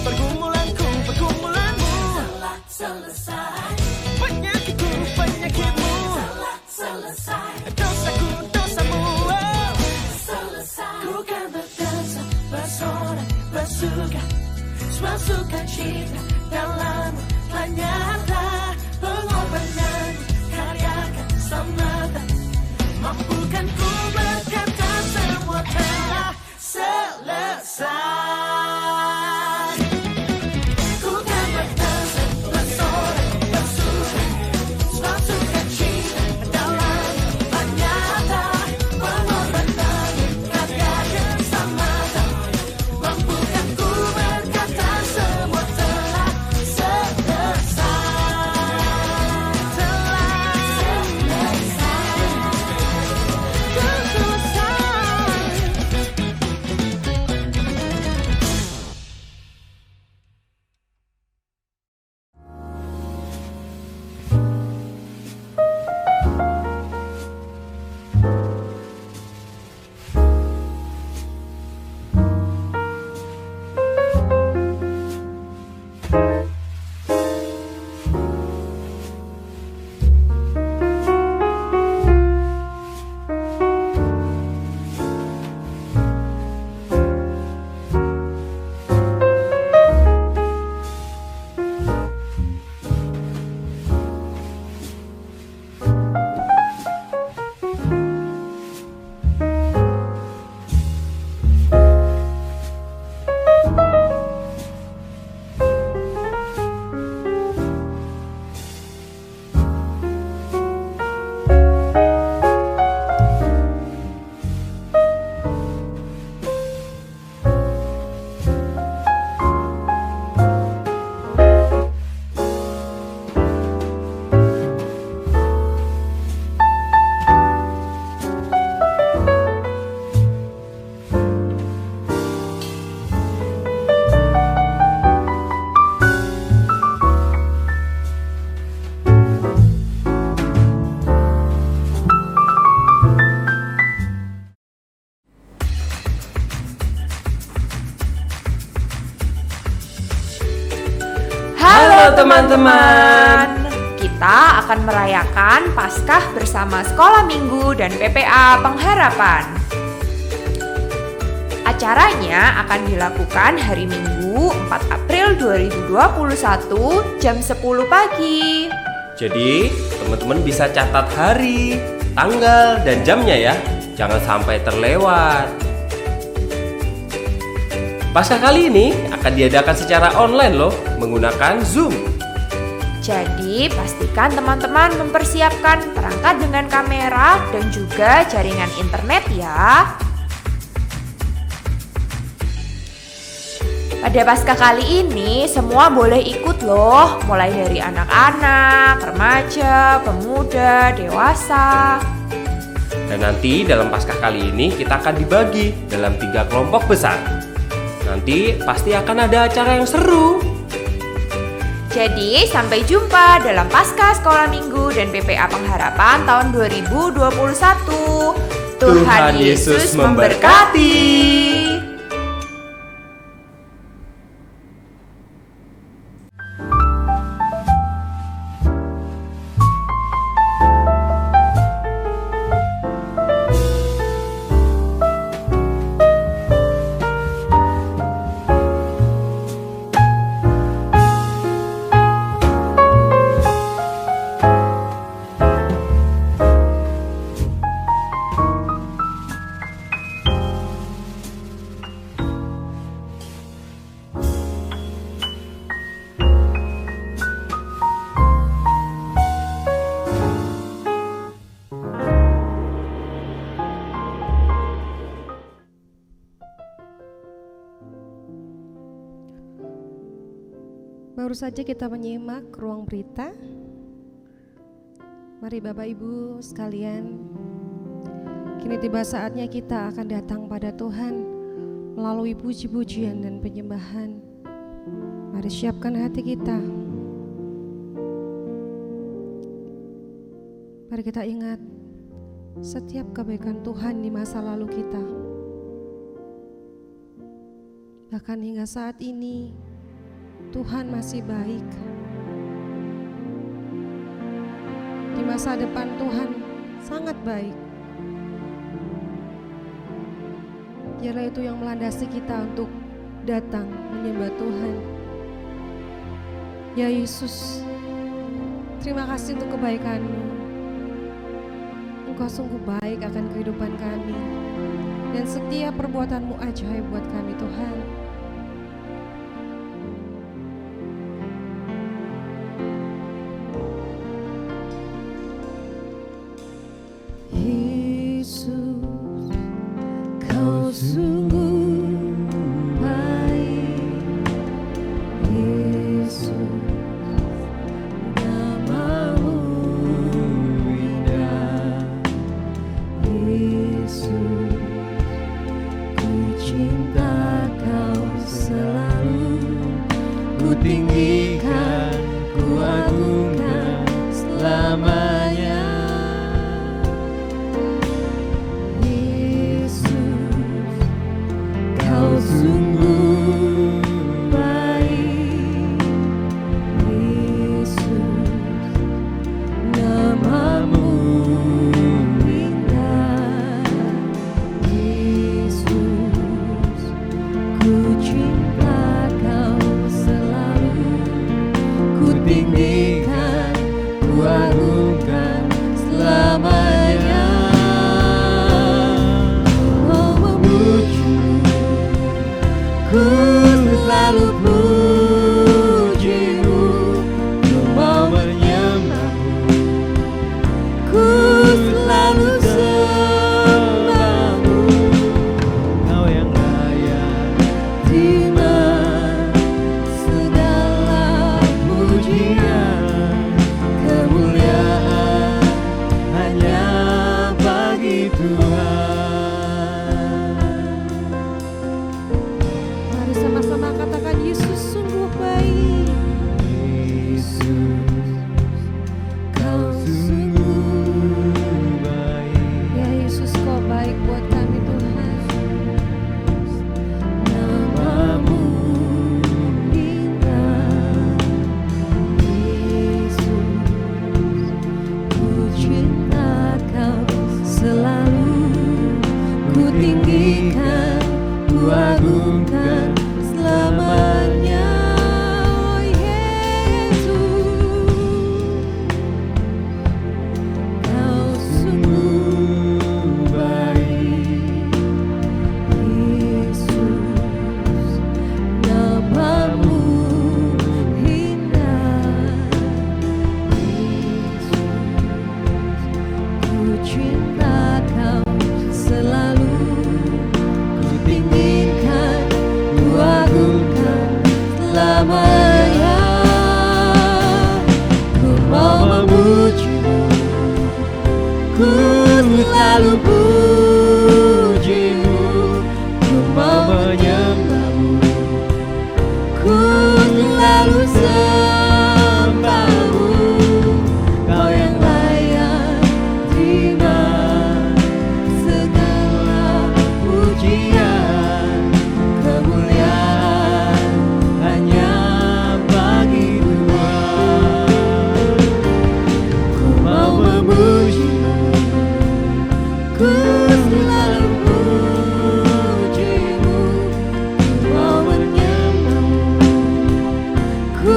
Pergumulanku, pergumulanmu telah selesai. Penyakitku, penyakitmu telah selesai. Dosaku, dosamu selesai. Ku kan berdansa, bersorak, bersuka, suka cita dalam ternyata pengorbanan karyakan semata. Mampukan ku berkata semua telah selesai. Teman-teman, kita akan merayakan Paskah bersama Sekolah Minggu dan PPA Pengharapan. Acaranya akan dilakukan hari Minggu 4 April 2021 jam 10 pagi. Jadi, teman-teman bisa catat hari, tanggal, dan jamnya ya. Jangan sampai terlewat. Paskah kali ini akan diadakan secara online loh, menggunakan Zoom. Jadi, pastikan teman-teman mempersiapkan perangkat dengan kamera dan juga jaringan internet ya. Pada Paskah kali ini, semua boleh ikut loh, mulai dari anak-anak, remaja, pemuda, dewasa. Dan nanti dalam Paskah kali ini kita akan dibagi dalam 3 kelompok besar. Nanti pasti akan ada acara yang seru. Jadi, sampai jumpa dalam Paskah Sekolah Minggu dan PPA Pengharapan tahun 2021. Tuhan Yesus memberkati. Baru saja kita menyimak ruang berita. Mari Bapak Ibu sekalian, kini tiba saatnya kita akan datang pada Tuhan melalui puji-pujian dan penyembahan. Mari siapkan hati kita. Mari kita ingat setiap kebaikan Tuhan di masa lalu kita. Bahkan hingga saat ini Tuhan masih baik. Di masa depan Tuhan sangat baik. Biarlah itu yang melandasi kita untuk datang menyembah Tuhan. Ya Yesus, terima kasih untuk kebaikan-Mu. Engkau sungguh baik akan kehidupan kami, dan setiap perbuatan-Mu ajaib buat kami Tuhan. Yesus, Kau sungguh baik. Yesus, nama-Mu indah. Yesus, ku cinta Kau selalu. Ku tinggikan, ku agungkan selamanya. Kau sungguh baik. Yesus, nama-Mu indah. Yesus, ku cinta Kau selalu. Ku tinggikan, ku agungkan selamanya. Oh, memuji, ku selalu puji-Mu, ku mau menyembah-Mu, ku selalu sembah-Mu. Kau yang layak terima segala pujian, kemuliaan hanya bagi Tuhan. Mari sama-sama katakan, Yesus sungguh baik. Yesus, Kau sungguh baik. Ya Yesus, Kau baik buat kami Tuhan. Nama-Mu indah. Yesus, ku cinta Kau selalu. Ku tinggikan, ku agungkan selamanya. Oh Yesus, Kau sungguh baik. Yesus, nama-Mu indah. Yesus, ku cinta Kau selalu. Ku tinggikan, ku agungkan selamanya. Ku mau memuji-Mu, ku selalu puji-Mu, ku mau menyembah-Mu, ku selalu sembah-Mu. Kau yang layak terima segala pujian, kemuliaan hanya bagi Tuhan. Ku mau memuji-Mu, ku selalu puji-Mu, ku mau menyembah-Mu, ku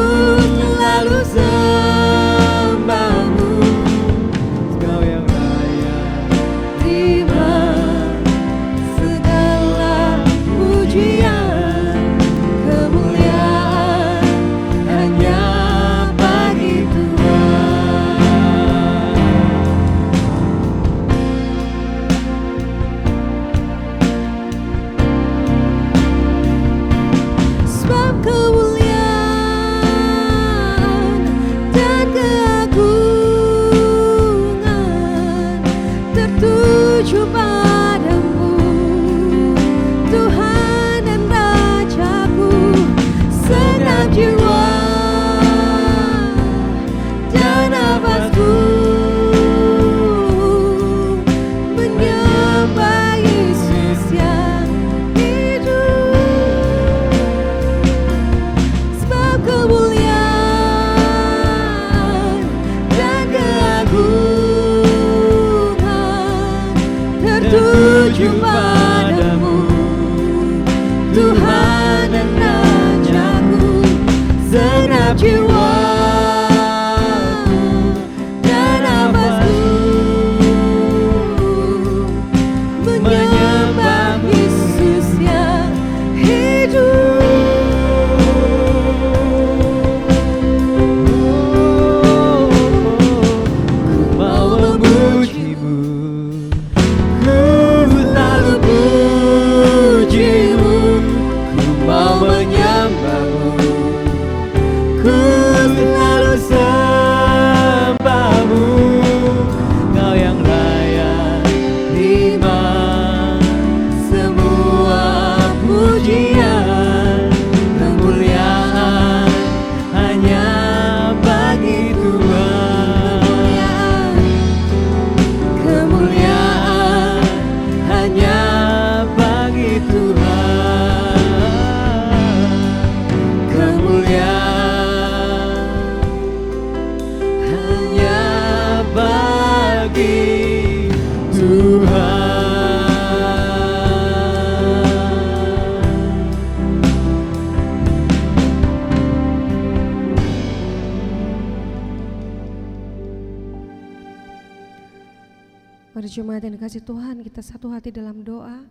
Mari jemaat yang dikasih Tuhan, kita satu hati dalam doa.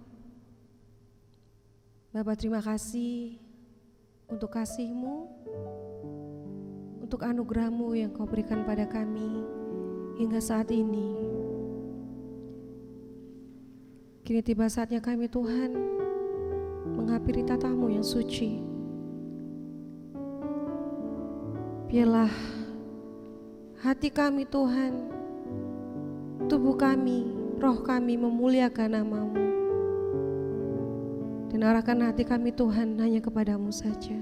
Bapa, terima kasih untuk kasih-Mu, untuk anugerah-Mu yang Kau berikan pada kami hingga saat ini. Kini tiba saatnya kami Tuhan menghampiri tata-Mu yang suci. Biarlah hati kami Tuhan, tubuh kami, roh kami memuliakan nama-Mu. Dan arahkan hati kami Tuhan hanya kepada-Mu saja.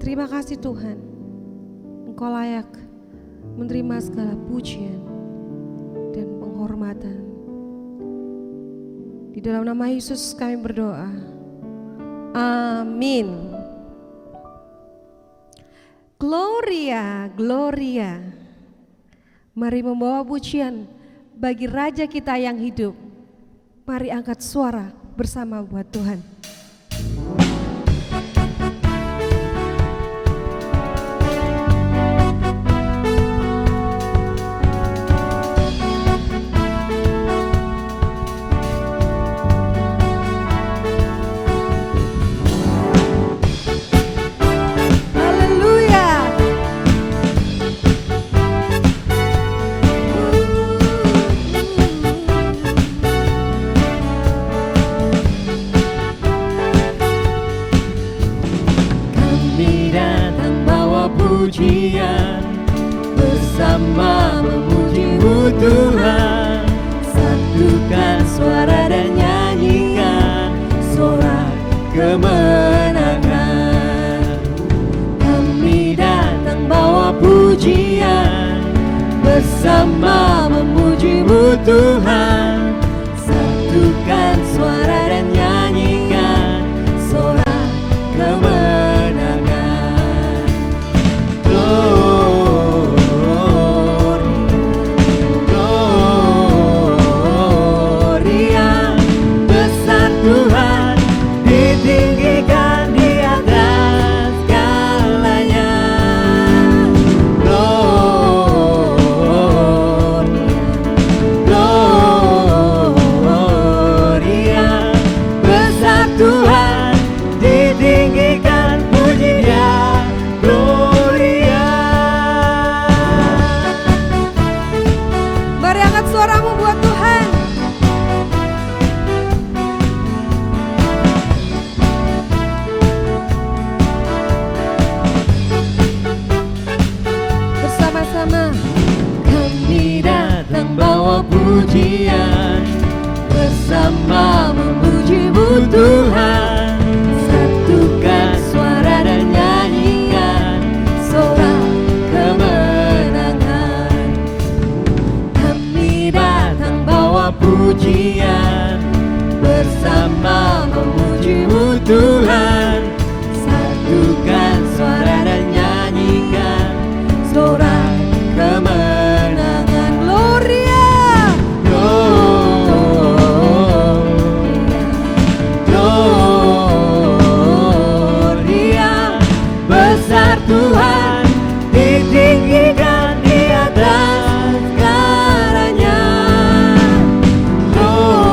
Terima kasih Tuhan, Engkau layak menerima segala pujian dan penghormatan. Di dalam nama Yesus kami berdoa. Amin. Gloria, gloria. Mari membawa pujian bagi Raja kita yang hidup. Mari angkat suara bersama buat Tuhan. Bersama memuji-Mu Tuhan, satukan suara dan nyanyikan sorak kemenangan. Kami datang bawa pujian, bersama memuji-Mu Tuhan, satukan suara dan nyanyikan sorak kemenangan. Bersama memuji-Mu Tuhan, satukan suara dan nyanyikan sorak kemenangan. Kami datang bawa pujian, bersama memuji-Mu Tuhan, satukan suara dan nyanyikan sorak kemenangan. Gloria, Tuhan ditinggikan di atas segalanya. Gloria,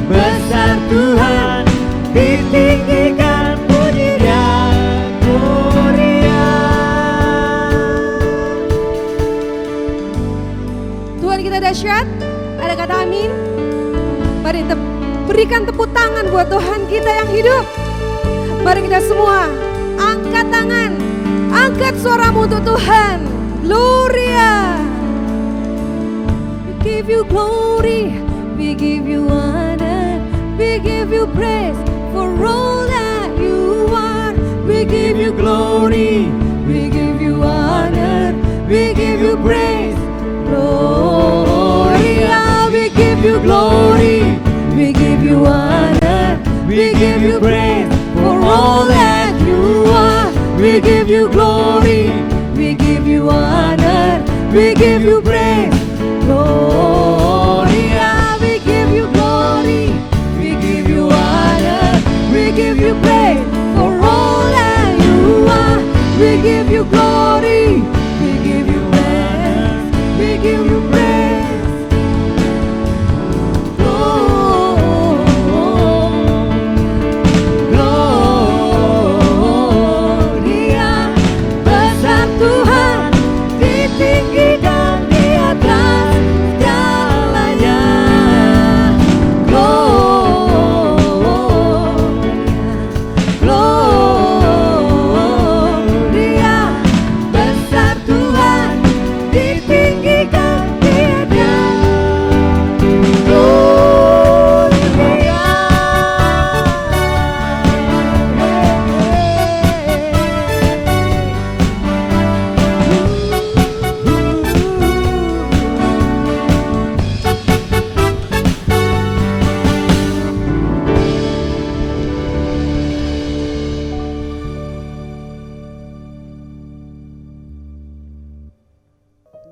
besar Tuhan ditinggikan, puji Dia. Gloria. Tuhan kita dahsyat. Ada kata amin? Mari kita berikan tepuk tangan buat Tuhan kita yang hidup. Mari kita semua angkat tangan, angkat suaramu untuk Tuhan. Gloria. We give you glory, we give you honor, we give you praise for all that you are. We give you glory, we give you honor, we give you praise. Gloria, we give you glory, we give you honor, we give you praise for all that you are. We give you glory, we give you honor, we give you praise. Gloria, we give you glory, we give you honor, we give you praise for all that you are.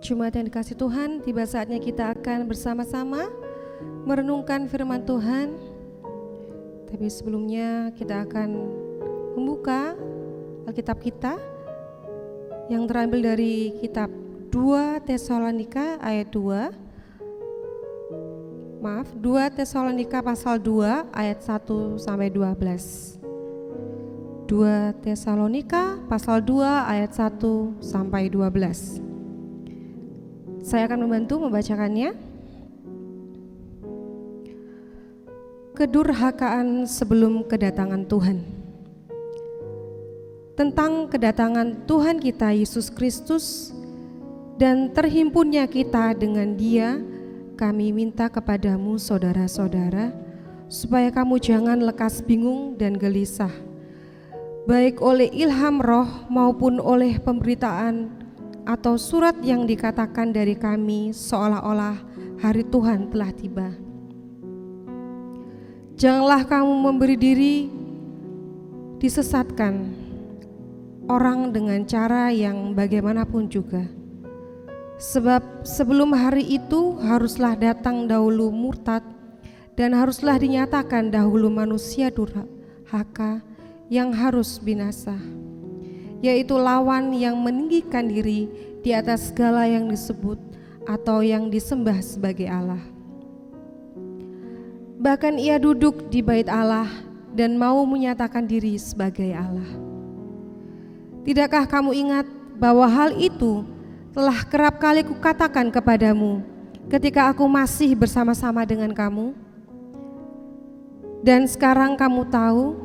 Jemaat yang dikasihi Tuhan, tiba saatnya kita akan bersama-sama merenungkan firman Tuhan. Tapi sebelumnya kita akan membuka Alkitab kita yang terambil dari kitab 2 Tesalonika ayat 2. 2 Tesalonika pasal 2 ayat 1 sampai 12. 2 Tesalonika pasal 2 ayat 1 sampai 12. Saya akan membantu membacakannya. Kedurhakaan sebelum kedatangan Tuhan. Tentang kedatangan Tuhan kita Yesus Kristus dan terhimpunnya kita dengan Dia, kami minta kepadamu saudara-saudara, supaya kamu jangan lekas bingung dan gelisah, baik oleh ilham roh maupun oleh pemberitaan atau surat yang dikatakan dari kami seolah-olah hari Tuhan telah tiba. Janganlah kamu memberi diri disesatkan orang dengan cara yang bagaimanapun juga. Sebab sebelum hari itu haruslah datang dahulu murtad dan haruslah dinyatakan dahulu manusia durhaka yang harus binasa, yaitu lawan yang meninggikan diri di atas segala yang disebut atau yang disembah sebagai Allah. Bahkan ia duduk di bait Allah dan mau menyatakan diri sebagai Allah. Tidakkah kamu ingat bahwa hal itu telah kerap kali kukatakan kepadamu ketika aku masih bersama-sama dengan kamu? Dan sekarang kamu tahu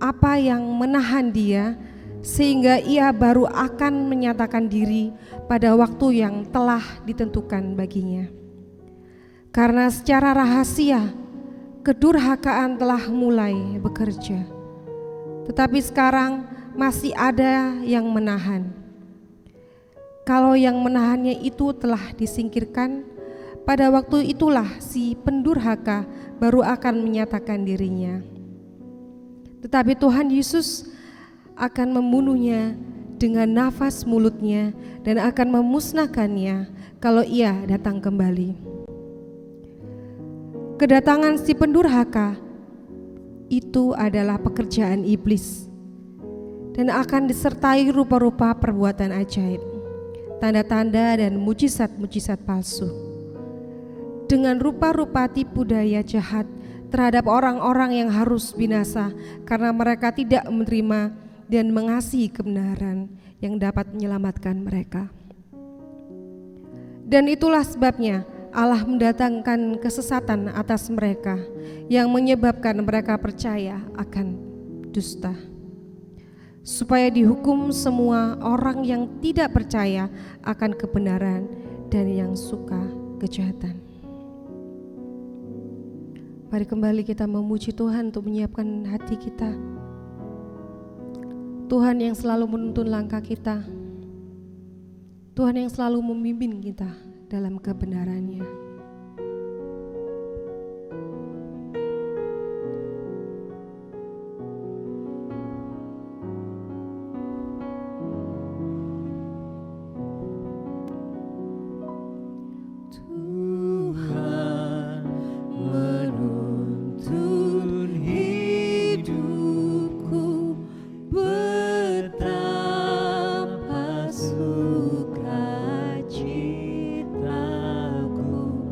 apa yang menahan dia sehingga ia baru akan menyatakan diri pada waktu yang telah ditentukan baginya. Karena secara rahasia kedurhakaan telah mulai bekerja, tetapi sekarang masih ada yang menahan. Kalau yang menahannya itu telah disingkirkan, pada waktu itulah si pendurhaka baru akan menyatakan dirinya. Tetapi Tuhan Yesus akan membunuhnya dengan nafas mulutnya dan akan memusnahkannya kalau ia datang kembali. Kedatangan si pendurhaka itu adalah pekerjaan iblis dan akan disertai rupa-rupa perbuatan ajaib, tanda-tanda dan mujizat-mujizat palsu, dengan rupa-rupa tipu daya jahat terhadap orang-orang yang harus binasa karena mereka tidak menerima dan mengasihi kebenaran yang dapat menyelamatkan mereka. Dan itulah sebabnya Allah mendatangkan kesesatan atas mereka yang menyebabkan mereka percaya akan dusta, supaya dihukum semua orang yang tidak percaya akan kebenaran dan yang suka kejahatan. Mari kembali kita memuji Tuhan untuk menyiapkan hati kita. Tuhan yang selalu menuntun langkah kita, Tuhan yang selalu membimbing kita dalam kebenarannya. Tuhan menuntun hidupku, betapa sukacitaku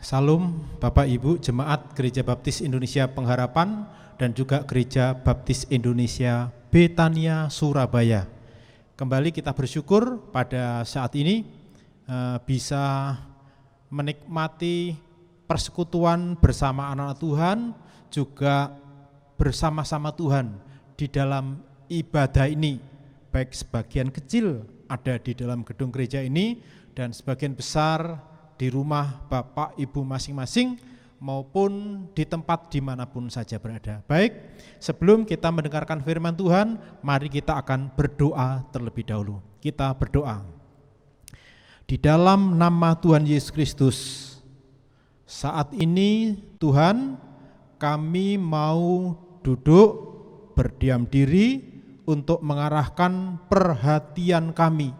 Salam Bapak Ibu Jemaat Gereja Baptis Indonesia Pengharapan dan juga Gereja Baptis Indonesia Betania Surabaya. Kembali kita bersyukur pada saat ini bisa menikmati persekutuan bersama anak-anak Tuhan, juga bersama-sama Tuhan di dalam ibadah ini. Baik sebagian kecil ada di dalam gedung gereja ini dan sebagian besar di rumah Bapak Ibu masing-masing maupun di tempat dimanapun saja berada. Baik, sebelum kita mendengarkan firman Tuhan, mari kita akan berdoa terlebih dahulu. Kita berdoa. Di dalam nama Tuhan Yesus Kristus, saat ini Tuhan, kami mau duduk berdiam diri untuk mengarahkan perhatian kami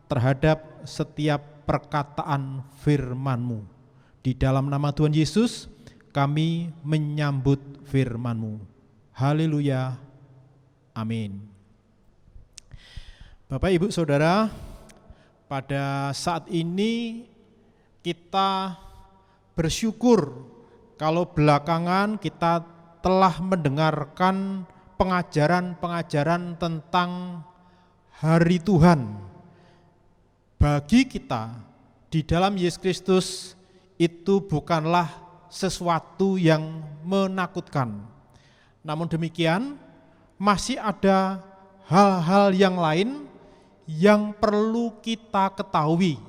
terhadap setiap perkataan firman-Mu. Di dalam nama Tuhan Yesus, kami menyambut firman-Mu. Haleluya. Amin. Bapak, Ibu, Saudara, pada saat ini kita bersyukur kalau belakangan kita telah mendengarkan pengajaran-pengajaran tentang hari Tuhan. Bagi kita di dalam Yesus Kristus itu bukanlah sesuatu yang menakutkan. Namun demikian masih ada hal-hal yang lain yang perlu kita ketahui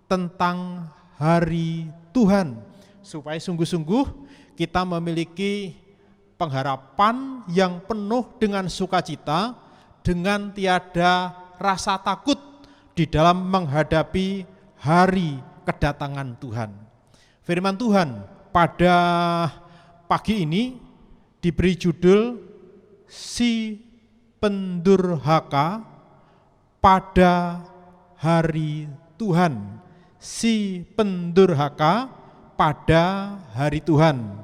tentang hari Tuhan, supaya sungguh-sungguh kita memiliki pengharapan yang penuh dengan sukacita, dengan tiada rasa takut di dalam menghadapi hari kedatangan Tuhan. Firman Tuhan pada pagi ini diberi judul Si Pendurhaka pada Hari Tuhan. Si pendurhaka pada hari Tuhan,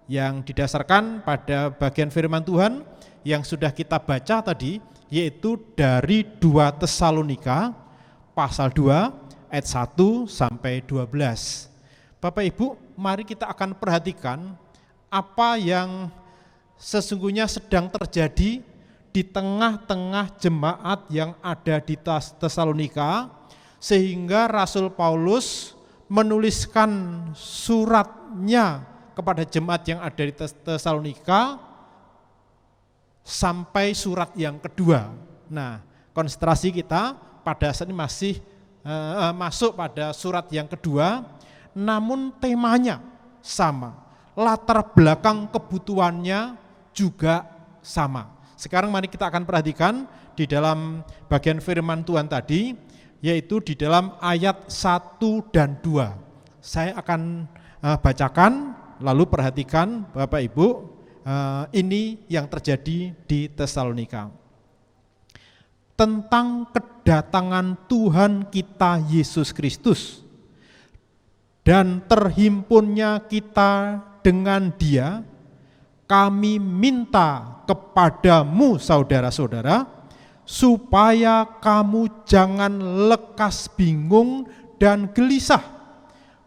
yang didasarkan pada bagian firman Tuhan yang sudah kita baca tadi, yaitu dari 2 Tesalonika pasal 2 ayat 1 sampai 12. Bapak Ibu, mari kita akan perhatikan apa yang sesungguhnya sedang terjadi di tengah-tengah jemaat yang ada di Tesalonika, sehingga Rasul Paulus menuliskan suratnya kepada jemaat yang ada di Tesalonika sampai surat yang kedua. Nah, konsentrasi kita pada saat ini masih masuk pada surat yang kedua, namun temanya sama, latar belakang kebutuhannya juga sama. Sekarang mari kita akan perhatikan di dalam bagian firman Tuhan tadi, yaitu di dalam ayat 1 dan 2. Saya akan bacakan, lalu perhatikan Bapak Ibu, ini yang terjadi di Tesalonika. Tentang kedatangan Tuhan kita Yesus Kristus dan terhimpunnya kita dengan Dia, kami minta kepadamu saudara-saudara, supaya kamu jangan lekas bingung dan gelisah,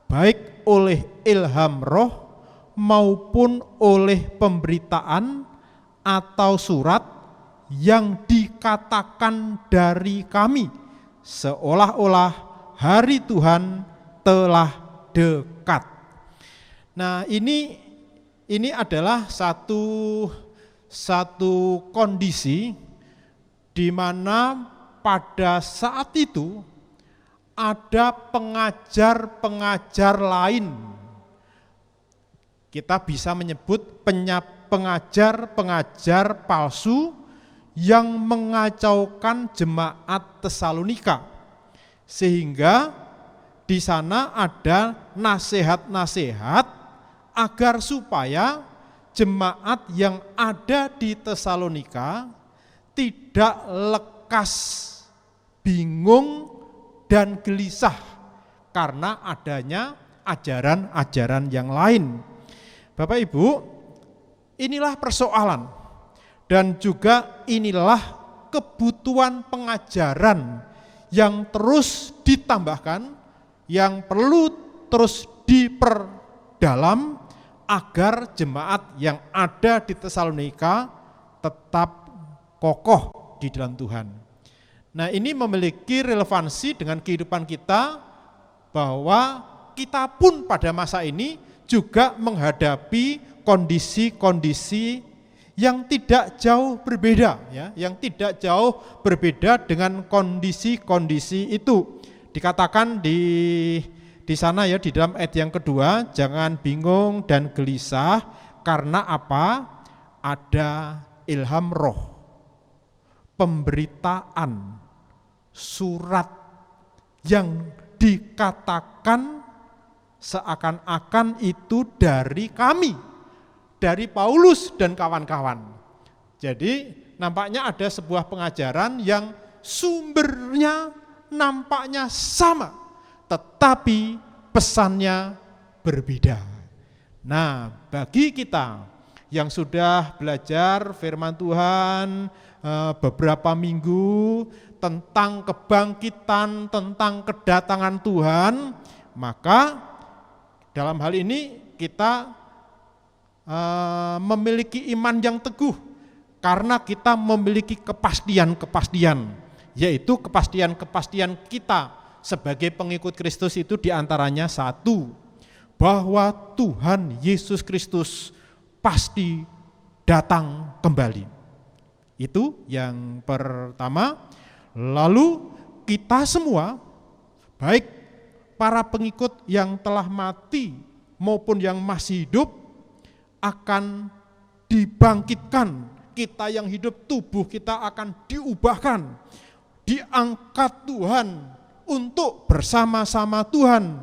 baik oleh ilham roh maupun oleh pemberitaan atau surat yang dikatakan dari kami, seolah-olah hari Tuhan telah dekat. Nah, ini adalah satu kondisi di mana pada saat itu ada pengajar-pengajar lain. Kita bisa menyebut pengajar-pengajar palsu yang mengacaukan jemaat Tesalonika, sehingga di sana ada nasihat-nasihat agar supaya jemaat yang ada di Tesalonika tidak lekas bingung dan gelisah karena adanya ajaran-ajaran yang lain. Bapak Ibu, inilah persoalan dan juga inilah kebutuhan pengajaran yang terus ditambahkan, yang perlu terus dalam agar jemaat yang ada di Tesalonika tetap kokoh di dalam Tuhan. Nah, ini memiliki relevansi dengan kehidupan kita bahwa kita pun pada masa ini juga menghadapi kondisi-kondisi yang tidak jauh berbeda, ya, yang tidak jauh berbeda dengan kondisi-kondisi itu. Dikatakan di sana ya, di dalam ayat yang kedua, jangan bingung dan gelisah karena apa? Ada ilham roh, pemberitaan, surat yang dikatakan seakan-akan itu dari kami, dari Paulus dan kawan-kawan. Jadi nampaknya ada sebuah pengajaran yang sumbernya nampaknya sama, tetapi pesannya berbeda. Nah, bagi kita yang sudah belajar firman Tuhan beberapa minggu tentang kebangkitan, tentang kedatangan Tuhan, maka dalam hal ini kita memiliki iman yang teguh karena kita memiliki kepastian-kepastian, yaitu kepastian-kepastian kita sebagai pengikut Kristus itu diantaranya satu, bahwa Tuhan Yesus Kristus pasti datang kembali. Itu yang pertama. Lalu kita semua, baik para pengikut yang telah mati maupun yang masih hidup, akan dibangkitkan. Kita yang hidup, tubuh kita akan diubahkan, diangkat Tuhan untuk bersama-sama Tuhan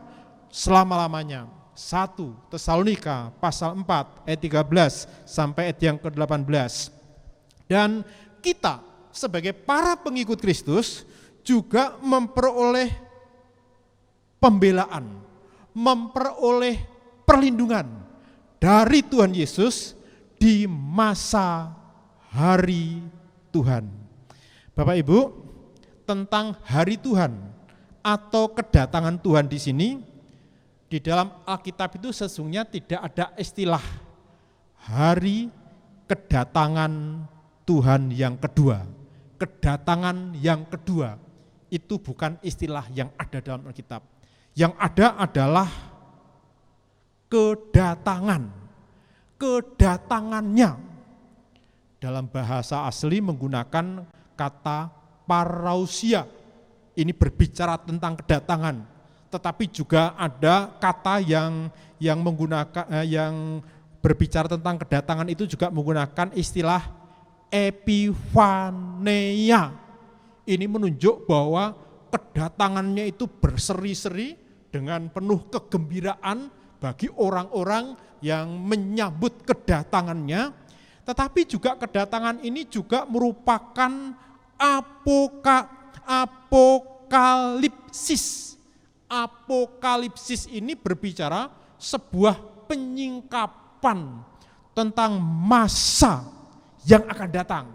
selama-lamanya. 1 Tesalonika pasal 4 ayat 13 sampai ayat yang ke-18. Dan kita sebagai para pengikut Kristus juga memperoleh pembelaan, memperoleh perlindungan dari Tuhan Yesus di masa hari Tuhan. Bapak Ibu, tentang hari Tuhan atau kedatangan Tuhan di sini, di dalam Alkitab itu sesungguhnya tidak ada istilah hari kedatangan Tuhan yang kedua. Kedatangan yang kedua itu bukan istilah yang ada dalam Alkitab. Yang ada adalah kedatangannya. Dalam bahasa asli menggunakan kata parousia. Ini berbicara tentang kedatangan. Tetapi juga ada kata yang menggunakan yang berbicara tentang kedatangan itu juga menggunakan istilah epifaneia. Ini menunjuk bahwa kedatangannya itu berseri-seri dengan penuh kegembiraan bagi orang-orang yang menyambut kedatangannya. Tetapi juga kedatangan ini juga merupakan apokalipsis. Apokalipsis ini berbicara sebuah penyingkapan tentang masa yang akan datang.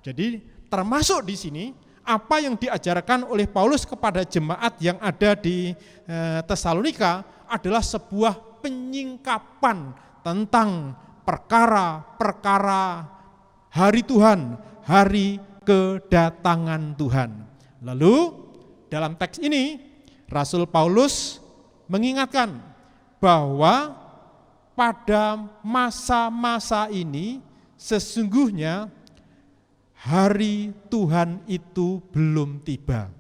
Jadi termasuk di sini apa yang diajarkan oleh Paulus kepada jemaat yang ada di Tesalonika adalah sebuah penyingkapan tentang perkara-perkara hari Tuhan, hari kedatangan Tuhan. Lalu dalam teks ini Rasul Paulus mengingatkan bahwa pada masa-masa ini sesungguhnya hari Tuhan itu belum tiba.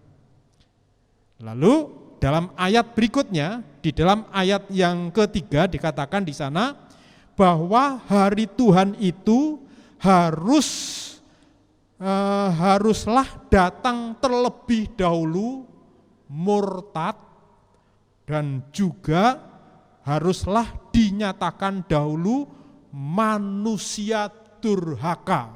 Lalu dalam ayat berikutnya, di dalam ayat yang ketiga dikatakan di sana bahwa hari Tuhan itu haruslah datang terlebih dahulu murtad dan juga haruslah dinyatakan dahulu manusia durhaka.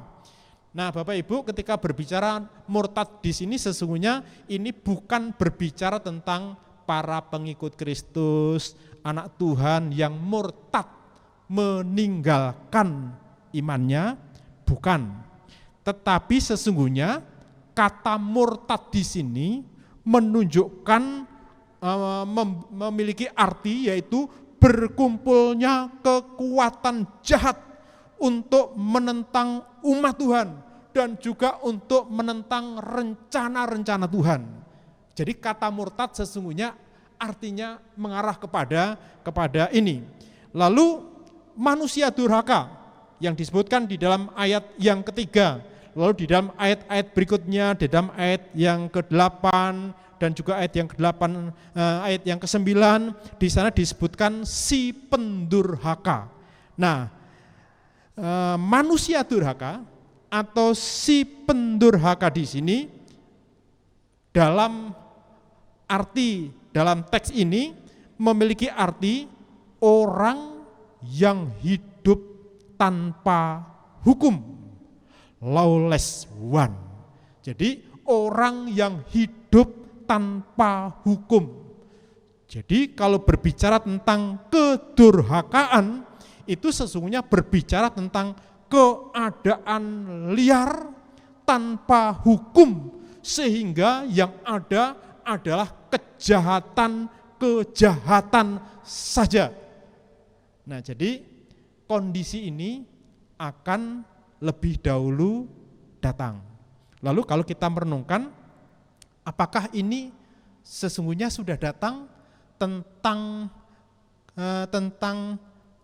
Nah, Bapak Ibu, ketika berbicara murtad di sini sesungguhnya ini bukan berbicara tentang para pengikut Kristus, anak Tuhan yang murtad meninggalkan imannya, bukan. Tetapi sesungguhnya kata murtad di sini menunjukkan memiliki arti yaitu berkumpulnya kekuatan jahat untuk menentang umat Tuhan dan juga untuk menentang rencana-rencana Tuhan. Jadi kata murtad sesungguhnya artinya mengarah kepada ini. Lalu manusia durhaka yang disebutkan di dalam ayat yang ketiga, lalu di dalam ayat-ayat berikutnya, di dalam ayat yang ke-8 dan juga ayat yang ke-8, ayat yang ke-9, di sana disebutkan si pendurhaka. Nah, manusia durhaka atau si pendurhaka di sini dalam teks ini memiliki arti orang yang hidup tanpa hukum, lawless one. Jadi orang yang hidup tanpa hukum. Jadi kalau berbicara tentang kedurhakaan, itu sesungguhnya berbicara tentang keadaan liar tanpa hukum, sehingga yang ada adalah kejahatan saja. Nah, jadi kondisi ini akan lebih dahulu datang. Lalu kalau kita merenungkan, apakah ini sesungguhnya sudah datang tentang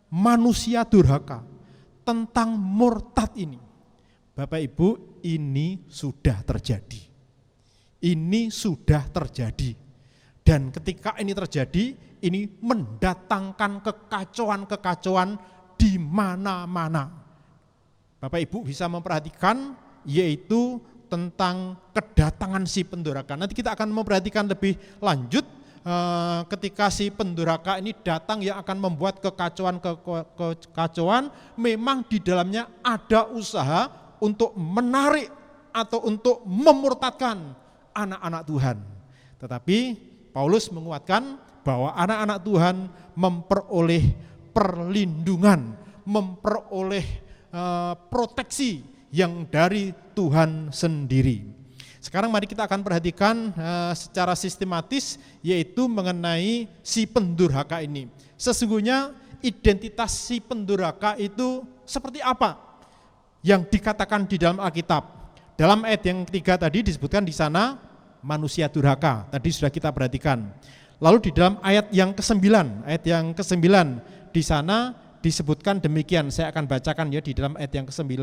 manusia durhaka, tentang murtad ini? Bapak Ibu, ini sudah terjadi. Ini sudah terjadi. Dan ketika ini terjadi, ini mendatangkan kekacauan-kekacauan di mana-mana. Bapak Ibu bisa memperhatikan, yaitu tentang kedatangan si pendurhaka. Nanti kita akan memperhatikan lebih lanjut ketika si pendurhaka ini datang yang akan membuat kekacauan, memang di dalamnya ada usaha untuk menarik atau untuk memurtadkan anak-anak Tuhan. Tetapi Paulus menguatkan bahwa anak-anak Tuhan memperoleh perlindungan, memperoleh proteksi yang dari Tuhan sendiri. Sekarang mari kita akan perhatikan secara sistematis, yaitu mengenai si pendurhaka ini. Sesungguhnya identitas si pendurhaka itu seperti apa yang dikatakan di dalam Alkitab. Dalam ayat yang ketiga tadi disebutkan di sana manusia durhaka, tadi sudah kita perhatikan. Lalu di dalam ayat yang ke-9, di sana disebutkan demikian. Saya akan bacakan ya di dalam ayat yang ke-9,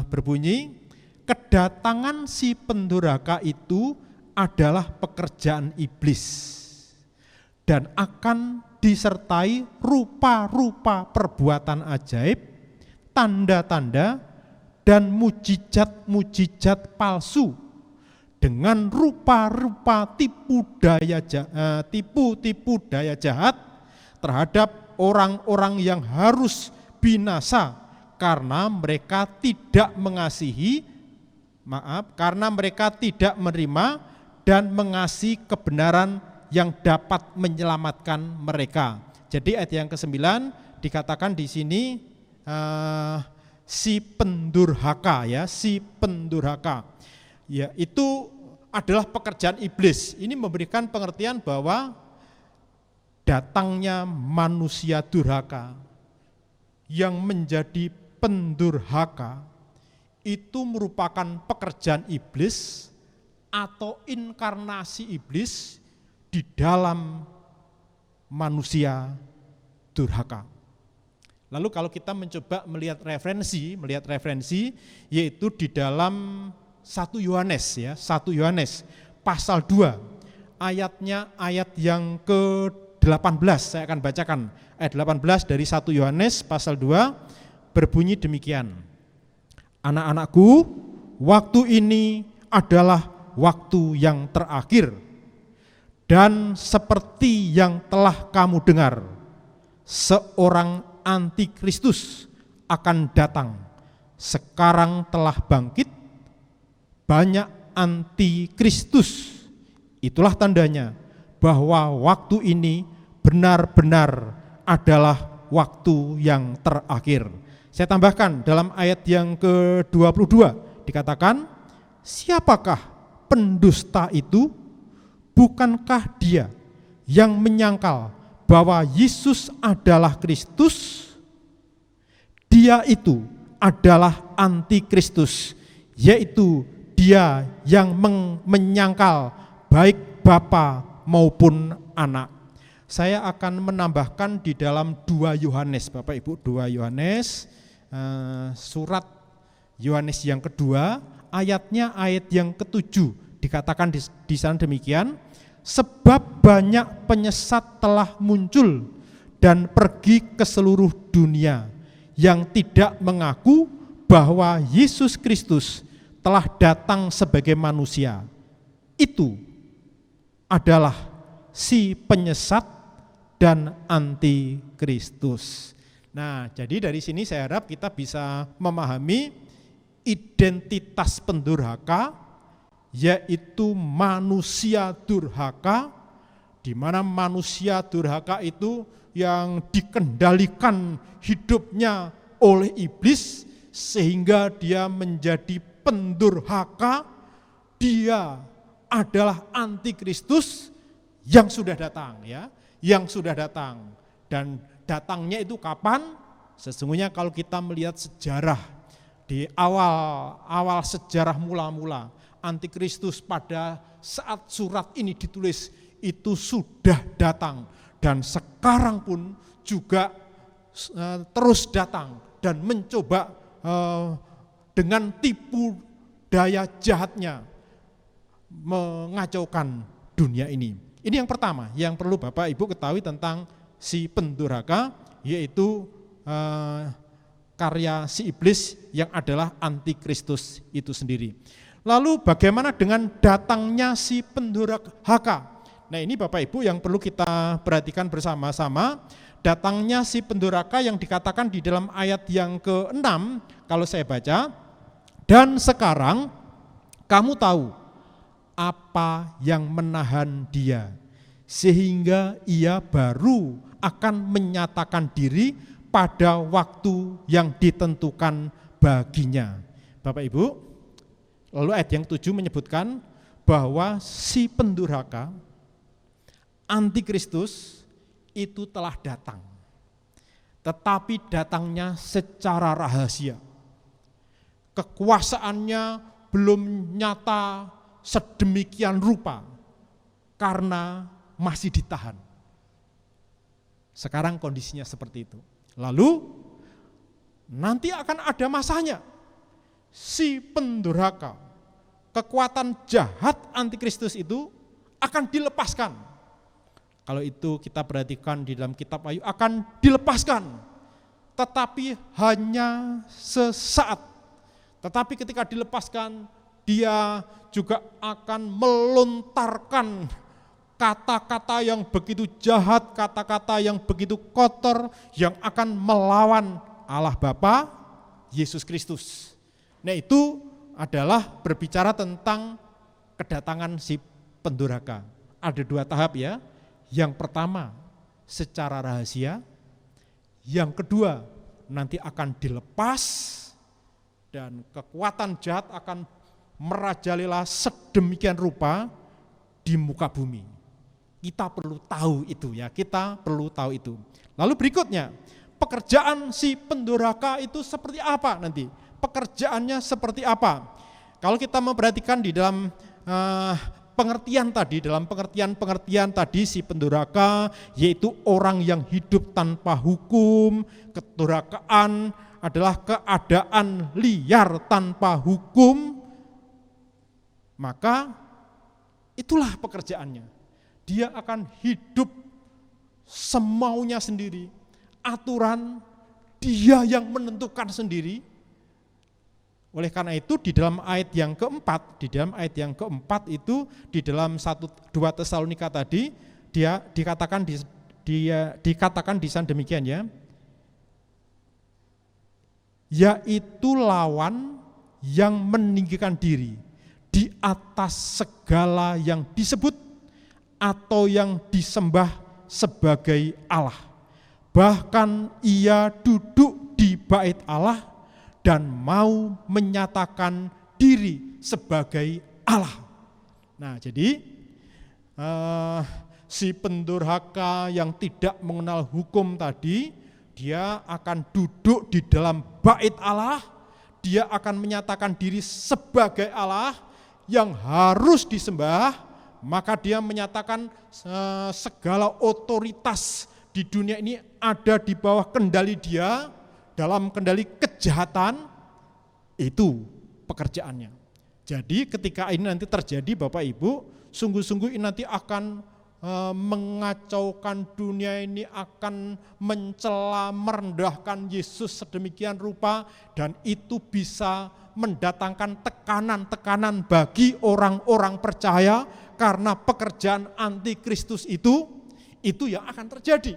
berbunyi, kedatangan si pendurhaka itu adalah pekerjaan iblis dan akan disertai rupa-rupa perbuatan ajaib, tanda-tanda dan mujizat-mujizat palsu dengan rupa-rupa tipu daya jahat terhadap orang-orang yang harus binasa karena mereka tidak menerima dan mengasihi kebenaran yang dapat menyelamatkan mereka. Jadi ayat yang ke-9 dikatakan di sini si pendurhaka ya, si pendurhaka. Ya, itu adalah pekerjaan iblis. Ini memberikan pengertian bahwa datangnya manusia durhaka yang menjadi pendurhaka itu merupakan pekerjaan iblis atau inkarnasi iblis di dalam manusia durhaka. Lalu kalau kita mencoba melihat referensi yaitu di dalam 1 Yohanes ya, 1 Yohanes pasal 2 ayatnya ayat yang ke-18, saya akan bacakan ayat 18 dari 1 Yohanes pasal 2 berbunyi demikian. Anak-anakku, waktu ini adalah waktu yang terakhir dan seperti yang telah kamu dengar, seorang antikristus akan datang. Sekarang telah bangkit banyak antikristus. Itulah tandanya bahwa waktu ini benar-benar adalah waktu yang terakhir. Saya tambahkan dalam ayat yang ke-22 dikatakan, siapakah pendusta itu? Bukankah dia yang menyangkal bahwa Yesus adalah Kristus, dia itu adalah antikristus, yaitu dia yang menyangkal baik Bapa maupun Anak. Saya akan menambahkan di dalam 2 Yohanes, Bapak Ibu, 2 Yohanes, surat Yohanes yang kedua, ayatnya ayat yang ke-7, dikatakan di sana demikian, sebab banyak penyesat telah muncul dan pergi ke seluruh dunia yang tidak mengaku bahwa Yesus Kristus telah datang sebagai manusia. Itu adalah si penyesat dan antikristus. Nah, jadi dari sini saya harap kita bisa memahami identitas pendurhaka, yaitu manusia durhaka, di mana manusia durhaka itu yang dikendalikan hidupnya oleh iblis sehingga dia menjadi pendurhaka. Dia adalah antikristus yang sudah datang, ya, yang sudah datang. Dan datangnya itu kapan? Sesungguhnya kalau kita melihat sejarah di awal sejarah mula-mula, antikristus pada saat surat ini ditulis itu sudah datang dan sekarang pun juga terus datang dan mencoba dengan tipu daya jahatnya mengacaukan dunia ini. Ini yang pertama yang perlu Bapak Ibu ketahui tentang si pendurhaka, yaitu karya si iblis yang adalah antikristus itu sendiri. Lalu bagaimana dengan datangnya si pendurhaka? Nah, ini Bapak Ibu yang perlu kita perhatikan bersama-sama. Datangnya si pendurhaka yang dikatakan di dalam ayat yang ke-6, kalau saya baca, dan sekarang kamu tahu apa yang menahan dia, sehingga ia baru akan menyatakan diri pada waktu yang ditentukan baginya. Bapak Ibu, lalu ayat yang 7 menyebutkan bahwa si pendurhaka, antikristus itu telah datang, tetapi datangnya secara rahasia. Kekuasaannya belum nyata sedemikian rupa karena masih ditahan. Sekarang kondisinya seperti itu. Lalu nanti akan ada masanya si pendurhaka, kekuatan jahat antikristus itu akan dilepaskan. Kalau itu kita perhatikan di dalam kitab Wahyu, akan dilepaskan, tetapi hanya sesaat. Tetapi ketika dilepaskan, dia juga akan melontarkan kata-kata yang begitu jahat, kata-kata yang begitu kotor, yang akan melawan Allah Bapa, Yesus Kristus. Nah, itu adalah berbicara tentang kedatangan si pendurhaka. Ada 2 tahap, ya. Yang pertama secara rahasia, yang kedua nanti akan dilepas dan kekuatan jahat akan merajalela sedemikian rupa di muka bumi. Kita perlu tahu itu, ya, kita perlu tahu itu. Lalu berikutnya, pekerjaan si pendurhaka itu seperti apa nanti? Pekerjaannya seperti apa? Kalau kita memperhatikan di dalam pengertian tadi, si pendurhaka yaitu orang yang hidup tanpa hukum. Kedurhakaan adalah keadaan liar tanpa hukum. Maka itulah pekerjaannya. Dia akan hidup semaunya sendiri. Aturan dia yang menentukan sendiri. Oleh karena itu di dalam ayat yang keempat, itu di dalam 1-2 Tesalonika tadi, dia dikatakan di sana demikian, ya. Yaitu lawan yang meninggikan diri di atas segala yang disebut atau yang disembah sebagai Allah. Bahkan ia duduk di bait Allah dan mau menyatakan diri sebagai Allah. Nah, jadi si pendurhaka yang tidak mengenal hukum tadi, dia akan duduk di dalam bait Allah, dia akan menyatakan diri sebagai Allah yang harus disembah, maka dia menyatakan segala otoritas di dunia ini ada di bawah kendali dia, dalam kendali kejahatan, itu pekerjaannya. Jadi ketika ini nanti terjadi Bapak Ibu, sungguh-sungguh ini nanti akan mengacaukan dunia ini, akan mencela, merendahkan Yesus sedemikian rupa, dan itu bisa mendatangkan tekanan-tekanan bagi orang-orang percaya karena pekerjaan antikristus itu yang akan terjadi.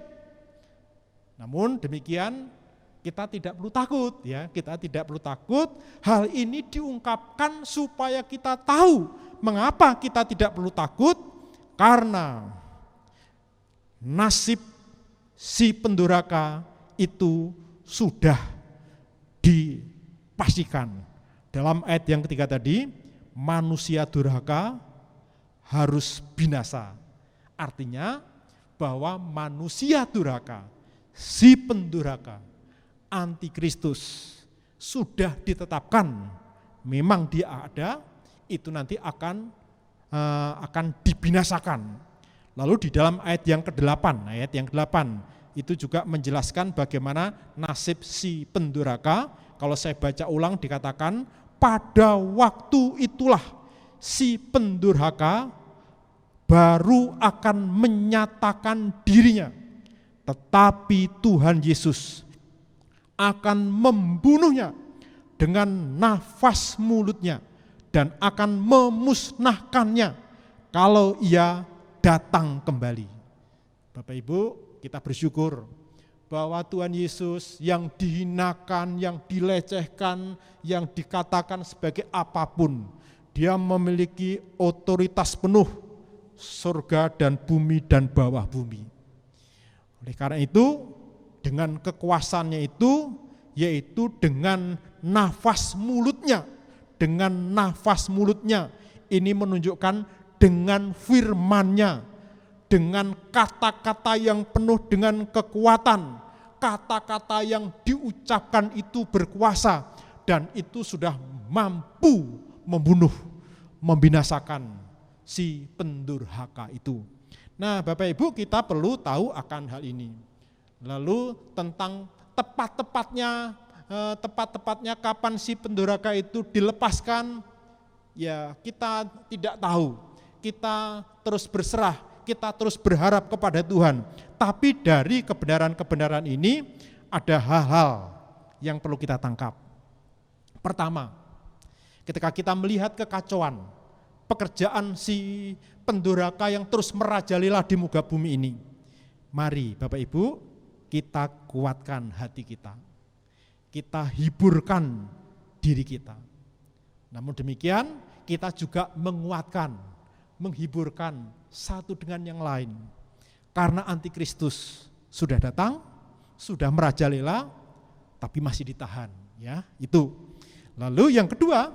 Namun demikian kita tidak perlu takut ya, kita tidak perlu takut. Hal ini diungkapkan supaya kita tahu mengapa kita tidak perlu takut, karena nasib si pendurhaka itu sudah dipastikan. Dalam ayat yang ketiga tadi, manusia durhaka harus binasa. Artinya bahwa manusia durhaka, si pendurhaka, antikristus sudah ditetapkan, memang dia ada, itu nanti akan dibinasakan. Lalu di dalam ayat yang ke-8 itu juga menjelaskan bagaimana nasib si pendurhaka. Kalau saya baca ulang dikatakan, pada waktu itulah si pendurhaka baru akan menyatakan dirinya, tetapi Tuhan Yesus akan membunuhnya dengan nafas mulutnya dan akan memusnahkannya kalau ia datang kembali. Bapak Ibu, kita bersyukur bahwa Tuhan Yesus yang dihinakan, yang dilecehkan, yang dikatakan sebagai apapun, dia memiliki otoritas penuh surga dan bumi dan bawah bumi. Oleh karena itu, dengan kekuasaannya itu, yaitu dengan nafas mulutnya, ini menunjukkan dengan firman-Nya, dengan kata-kata yang penuh dengan kekuatan, kata-kata yang diucapkan itu berkuasa, dan itu sudah mampu membunuh, membinasakan si pendurhaka itu. Nah, Bapak Ibu, kita perlu tahu akan hal ini. Lalu tentang tepat-tepatnya kapan si pendurhaka itu dilepaskan, ya kita tidak tahu. Kita terus berserah, kita terus berharap kepada Tuhan. Tapi dari kebenaran-kebenaran ini ada hal-hal yang perlu kita tangkap. Pertama, ketika kita melihat kekacauan pekerjaan si pendurhaka yang terus merajalela di muka bumi ini, mari Bapak Ibu, kita kuatkan hati kita. Kita hiburkan diri kita. Namun demikian, kita juga menguatkan, menghiburkan satu dengan yang lain. Karena antikristus sudah datang, sudah merajalela, tapi masih ditahan, ya, itu. Lalu yang kedua,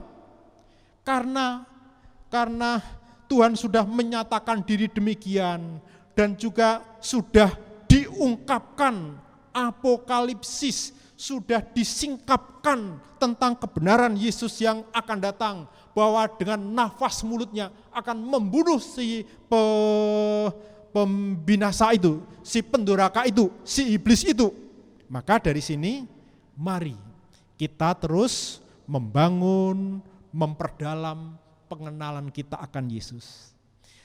karena Tuhan sudah menyatakan diri demikian dan juga sudah diungkapkan apokalipsis, sudah disingkapkan tentang kebenaran Yesus yang akan datang, bahwa dengan nafas mulutnya akan membunuh si pembinasa itu, si pendurhaka itu, si iblis itu. Maka dari sini mari kita terus membangun, memperdalam pengenalan kita akan Yesus.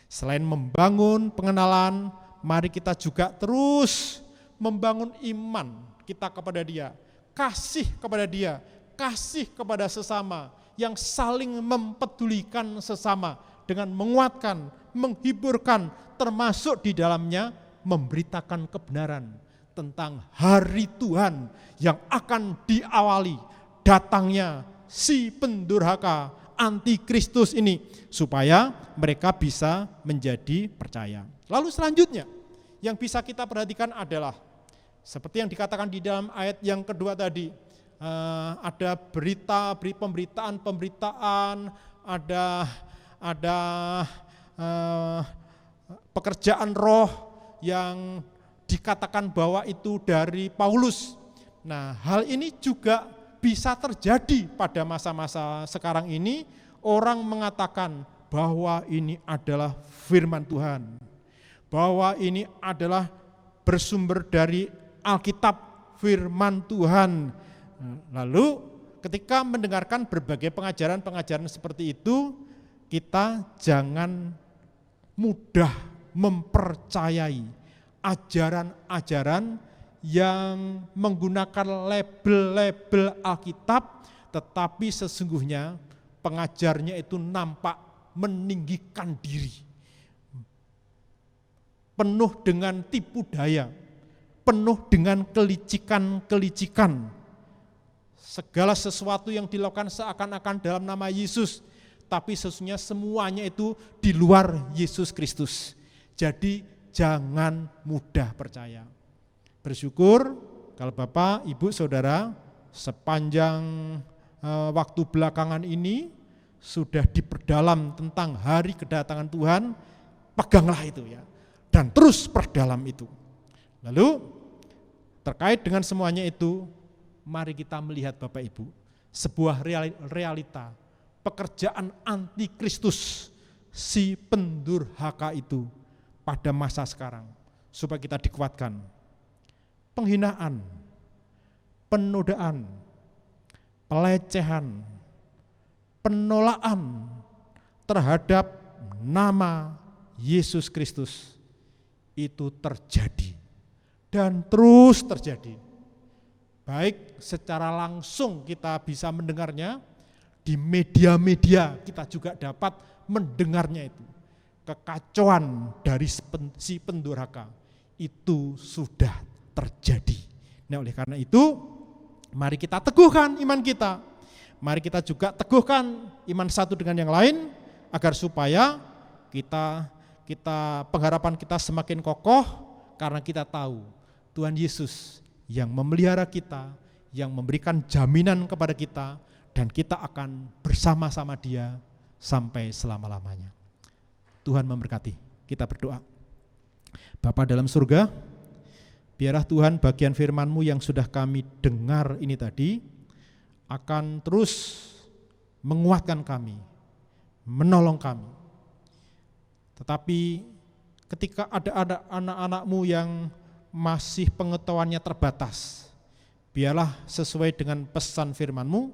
Selain membangun pengenalan, mari kita juga terus membangun iman kita kepada Dia, kasih kepada Dia, kasih kepada sesama, yang saling mempedulikan sesama dengan menguatkan, menghiburkan, termasuk di dalamnya memberitakan kebenaran tentang hari Tuhan yang akan diawali datangnya si pendurhaka antikristus ini, supaya mereka bisa menjadi percaya. Lalu selanjutnya yang bisa kita perhatikan adalah seperti yang dikatakan di dalam ayat yang kedua tadi, ada pemberitaan, ada pekerjaan roh yang dikatakan bahwa itu dari Paulus. Nah, hal ini juga bisa terjadi pada masa-masa sekarang ini. Orang mengatakan bahwa ini adalah firman Tuhan, bahwa ini adalah bersumber dari Alkitab, firman Tuhan. Lalu ketika mendengarkan berbagai pengajaran-pengajaran seperti itu, kita jangan mudah mempercayai ajaran-ajaran yang menggunakan label-label Alkitab, tetapi sesungguhnya pengajarnya itu nampak meninggikan diri, penuh dengan tipu daya, penuh dengan kelicikan-kelicikan. Segala sesuatu yang dilakukan seakan-akan dalam nama Yesus, tapi sesungguhnya semuanya itu di luar Yesus Kristus. Jadi jangan mudah percaya. Bersyukur kalau Bapak, Ibu, Saudara sepanjang waktu belakangan ini sudah diperdalam tentang hari kedatangan Tuhan, peganglah itu ya, dan terus perdalam itu. Lalu terkait dengan semuanya itu, mari kita melihat Bapak Ibu, sebuah realita, pekerjaan antikristus, si pendurhaka itu pada masa sekarang, supaya kita dikuatkan. Penghinaan, penodaan, pelecehan, penolakan terhadap nama Yesus Kristus itu terjadi dan terus terjadi. Baik secara langsung kita bisa mendengarnya, di media-media kita juga dapat mendengarnya itu. Kekacauan dari si pendurhaka itu sudah terjadi. Nah, oleh karena itu, mari kita teguhkan iman kita. Mari kita juga teguhkan iman satu dengan yang lain, agar supaya kita pengharapan kita semakin kokoh, karena kita tahu Tuhan Yesus yang memelihara kita, yang memberikan jaminan kepada kita, dan kita akan bersama-sama Dia sampai selama-lamanya. Tuhan memberkati. Kita berdoa. Bapa dalam surga, biarlah Tuhan bagian firman-Mu yang sudah kami dengar ini tadi akan terus menguatkan kami, menolong kami. Tetapi ketika ada anak-anak-Mu yang masih pengetahuannya terbatas, biarlah sesuai dengan pesan firman-Mu,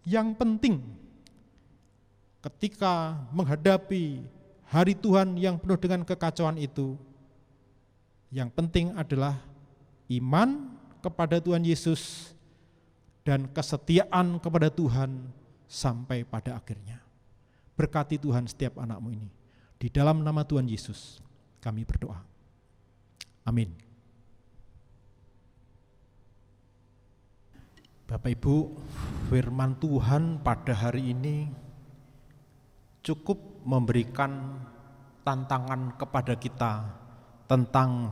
yang penting ketika menghadapi hari Tuhan yang penuh dengan kekacauan itu, yang penting adalah iman kepada Tuhan Yesus dan kesetiaan kepada Tuhan sampai pada akhirnya. Berkati Tuhan setiap anak-Mu ini. Di dalam nama Tuhan Yesus kami berdoa. Amin. Bapak Ibu, firman Tuhan pada hari ini cukup memberikan tantangan kepada kita tentang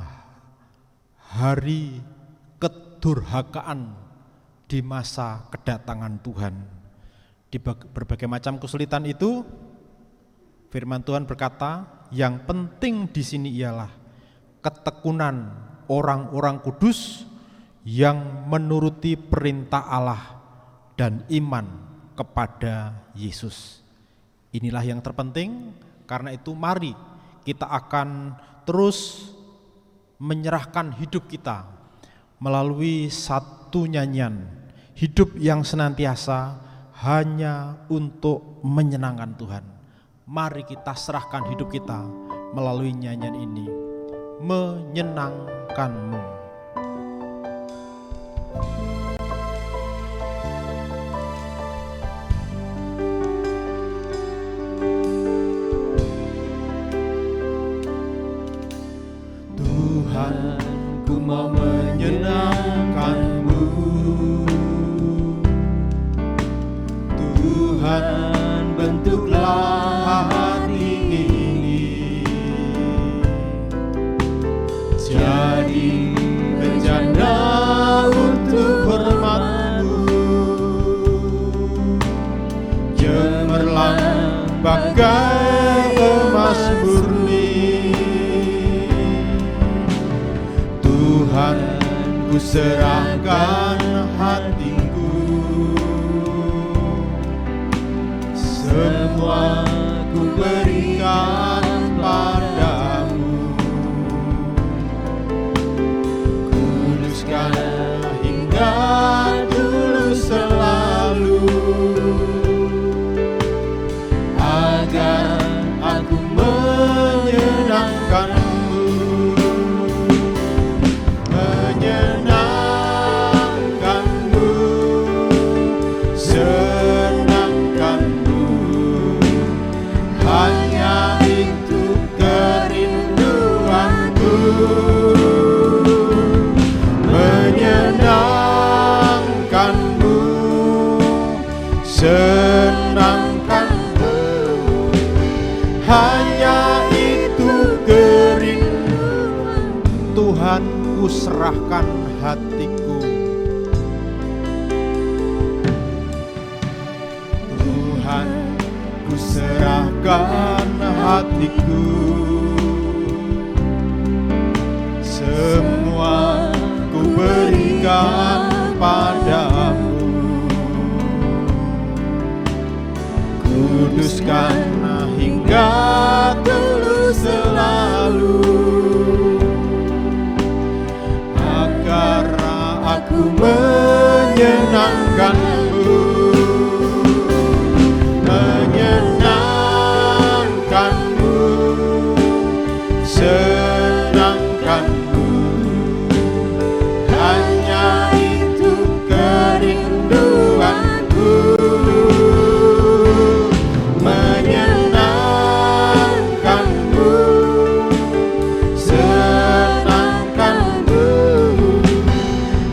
hari kedurhakaan di masa kedatangan Tuhan. Di berbagai macam kesulitan itu, firman Tuhan berkata, yang penting di sini ialah ketekunan orang-orang kudus yang menuruti perintah Allah dan iman kepada Yesus. Inilah yang terpenting, karena itu mari kita akan terus menyerahkan hidup kita melalui satu nyanyian, hidup yang senantiasa hanya untuk menyenangkan Tuhan. Mari kita serahkan hidup kita melalui nyanyian ini, menyenangkan-Mu. Tuhan, ku mau menyenangkan-Mu. Tuhan, bentuklah hati ini jadi serahkan hatiku, semua ku berikan padamu. Kuduskan hingga dulu selalu, agar aku menyenangkanmu, menyenangkanmu, senangkanmu. Hanya itu kerinduanku, menyenangkanmu, senangkanmu. Hanya itu kerinduan. Tuhan, ku serahkan hatiku. Tuhan, ku serahkan hatiku, semua ku berikan padamu. Kuduskan hingga dulu selalu, agar aku menyenangkanmu, menyenangkanmu, senangkanmu. Hanya itu kerinduanku, menyenangkanmu, senangkanmu.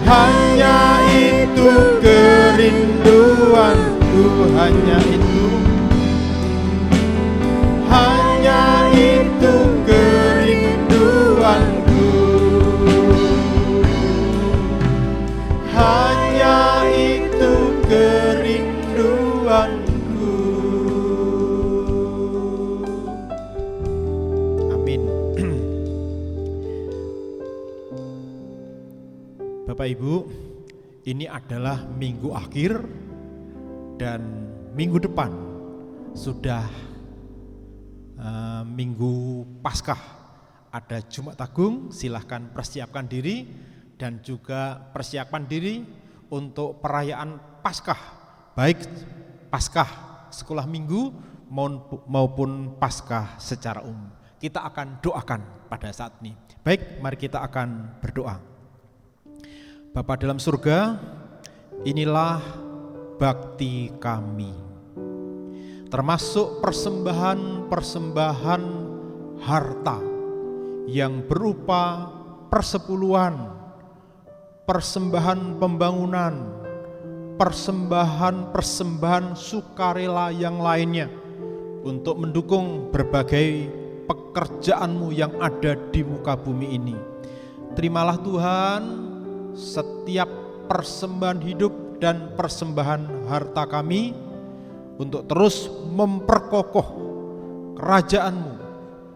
Hanya itu kerinduanku, hanya itu, hanya itu kerinduanku, hanya itu kerinduanku. Amin. Bapak Ibu, ini adalah minggu akhir dan minggu depan sudah minggu Paskah. Ada Jumat Agung, silahkan persiapkan diri dan juga persiapkan diri untuk perayaan Paskah, baik Paskah sekolah minggu maupun Paskah secara umum. Kita akan doakan pada saat ini. Baik, mari kita akan berdoa. Bapa dalam surga, inilah bakti kami, termasuk persembahan-persembahan harta yang berupa persepuluhan, persembahan pembangunan, persembahan sukarela yang lainnya untuk mendukung berbagai pekerjaan-Mu yang ada di muka bumi ini. Terimalah Tuhan setiap persembahan hidup dan persembahan harta kami untuk terus memperkokoh kerajaan-Mu,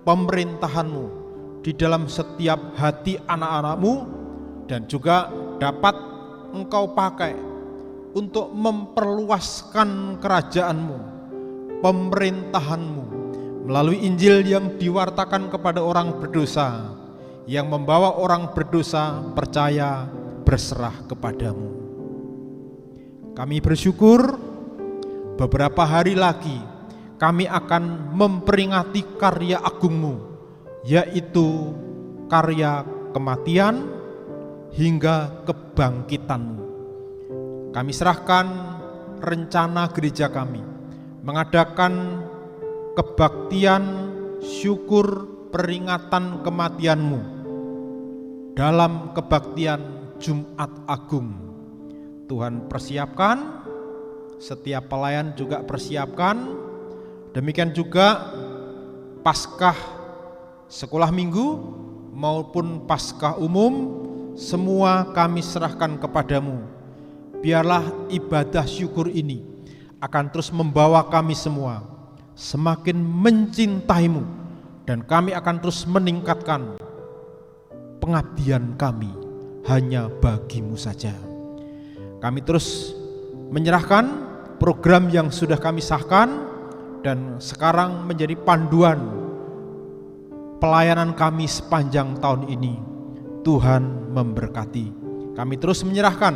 pemerintahan-Mu di dalam setiap hati anak-anak-Mu, dan juga dapat Engkau pakai untuk memperluaskan kerajaan-Mu, pemerintahan-Mu melalui Injil yang diwartakan kepada orang berdosa, yang membawa orang berdosa percaya berserah kepadamu. Kami bersyukur beberapa hari lagi kami akan memperingati karya agung-Mu, yaitu karya kematian hingga kebangkitan-Mu. Kami serahkan rencana gereja kami mengadakan kebaktian syukur peringatan kematian-Mu dalam kebaktian Jumat Agung. Tuhan persiapkan, setiap pelayan juga persiapkan, demikian juga Paskah sekolah minggu maupun Paskah umum, semua kami serahkan kepadamu. Biarlah ibadah syukur ini akan terus membawa kami semua semakin mencintai-Mu, dan kami akan terus meningkatkan pengabdian kami hanya bagi-Mu saja. Kami terus menyerahkan program yang sudah kami sahkan dan sekarang menjadi panduan pelayanan kami sepanjang tahun ini. Tuhan memberkati. Kami terus menyerahkan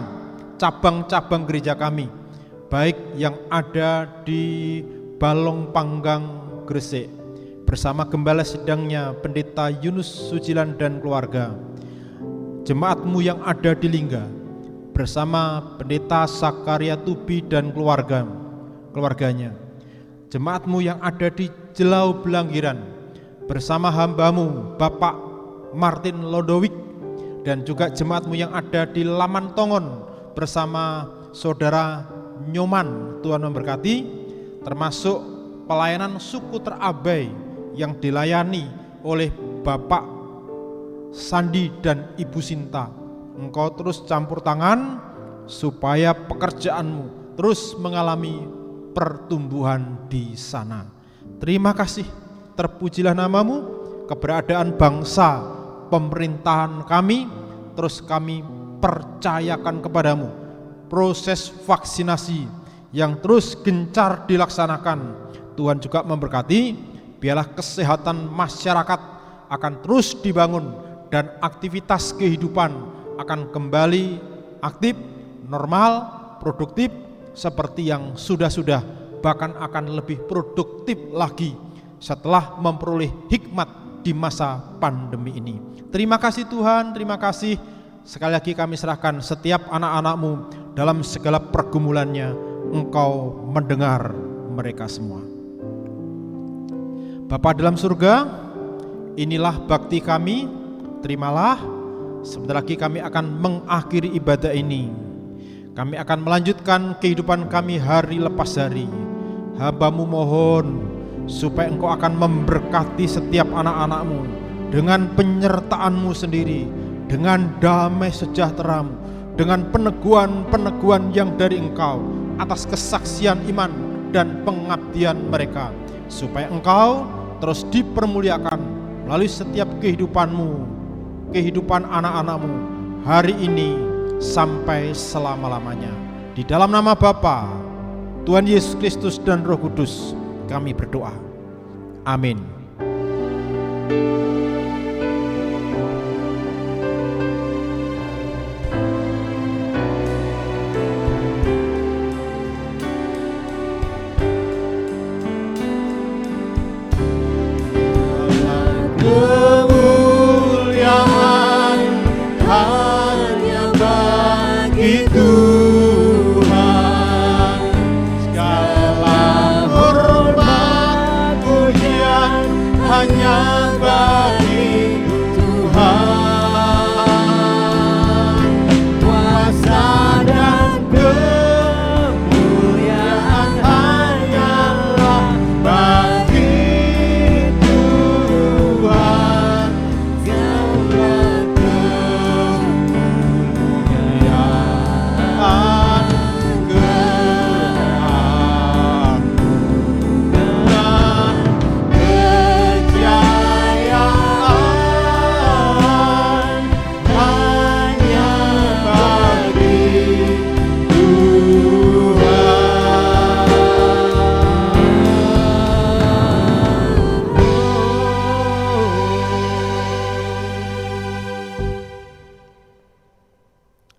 cabang-cabang gereja kami, baik yang ada di Balong Panggang, Gresik, bersama Gembala Sidangnya Pendeta Yunus Sujilan dan keluarga, jemaat-Mu yang ada di Lingga, bersama Pendeta Sakaria Tubi dan keluarganya, jemaat-Mu yang ada di Jelau Belanggiran, bersama hamba-Mu Bapak Martin Lodowik, dan juga jemaat-Mu yang ada di Laman Tongon, bersama Saudara Nyoman. Tuhan memberkati, termasuk pelayanan suku terabai yang dilayani oleh Bapak Sandi dan Ibu Sinta. Engkau terus campur tangan supaya pekerjaan-Mu terus mengalami pertumbuhan di sana. Terima kasih, terpujilah nama-Mu. Keberadaan bangsa, pemerintahan kami, terus kami percayakan kepadamu. Proses vaksinasi yang terus gencar dilaksanakan, Tuhan juga memberkati. Biarlah kesehatan masyarakat akan terus dibangun dan aktivitas kehidupan akan kembali aktif, normal, produktif seperti yang sudah-sudah, bahkan akan lebih produktif lagi setelah memperoleh hikmat di masa pandemi ini. Terima kasih Tuhan, terima kasih. Sekali lagi kami serahkan setiap anak-anak-Mu dalam segala pergumulannya. Engkau mendengar mereka semua. Bapa dalam surga, inilah bakti kami, terimalah. Sebentar lagi kami akan mengakhiri ibadah ini. Kami akan melanjutkan kehidupan kami hari lepas hari. Hamba-Mu mohon supaya Engkau akan memberkati setiap anak-anak-Mu dengan penyertaan-Mu sendiri, dengan damai sejahtera-Mu, dengan peneguhan-peneguhan yang dari Engkau atas kesaksian iman dan pengabdian mereka, supaya Engkau terus dipermuliakan melalui setiap kehidupan-Mu, kehidupan anak-anak-Mu hari ini sampai selama-lamanya. Di dalam nama Bapa, Tuhan Yesus Kristus dan Roh Kudus kami berdoa. Amin. Kemuliaan hanya bagi Tuhan, segala hormat pujian hanya bagi Tuhan. Kuasa dan kemuliaan hanyalah bagi Tuhan. Segala kemuliaan, keagungan, kejayaan hanya bagi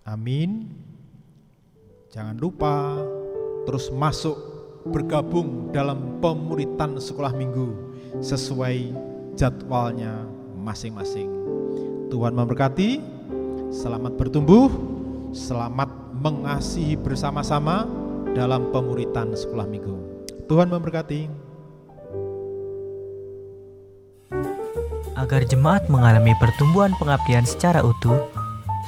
Amin. Jangan lupa terus masuk bergabung dalam pemuritan sekolah minggu sesuai jadwalnya masing-masing. Tuhan memberkati, selamat bertumbuh, selamat mengasihi bersama-sama dalam pemuritan sekolah minggu. Tuhan memberkati. Agar jemaat mengalami pertumbuhan pengabdian secara utuh,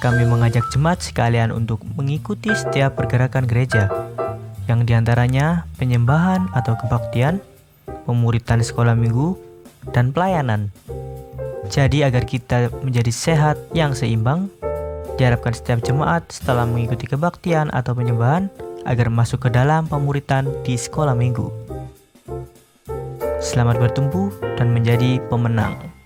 kami mengajak jemaat sekalian untuk mengikuti setiap pergerakan gereja, yang diantaranya penyembahan atau kebaktian, pemuritan sekolah minggu, dan pelayanan. Jadi agar kita menjadi sehat yang seimbang, diharapkan setiap jemaat setelah mengikuti kebaktian atau penyembahan agar masuk ke dalam pemuritan di sekolah minggu. Selamat bertumbuh dan menjadi pemenang.